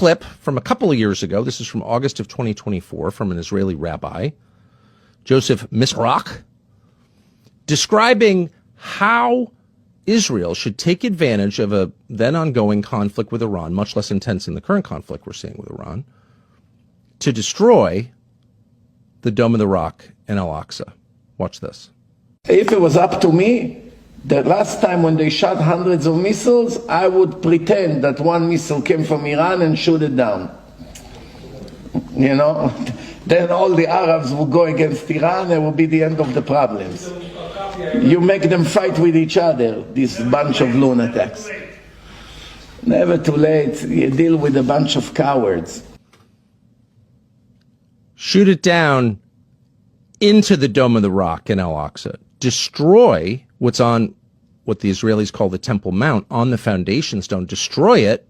clip from a couple of years ago. This is from August of 2024 from an Israeli rabbi, Joseph Misrach, describing how Israel should take advantage of a then ongoing conflict with Iran, much less intense than the current conflict we're seeing with Iran, to destroy the Dome of the Rock and Al-Aqsa. Watch this. If it was up to me, the last time when they shot hundreds of missiles, I would pretend that one missile came from Iran and shoot it down. You know, then all the Arabs will go against Iran and it will be the end of the problems. You make them fight with each other, this bunch of lunatics. Never too late. You deal with a bunch of cowards. Shoot it down into the Dome of the Rock in Al-Aqsa. Destroy what's on what the Israelis call the Temple Mount on the foundation stone. Destroy it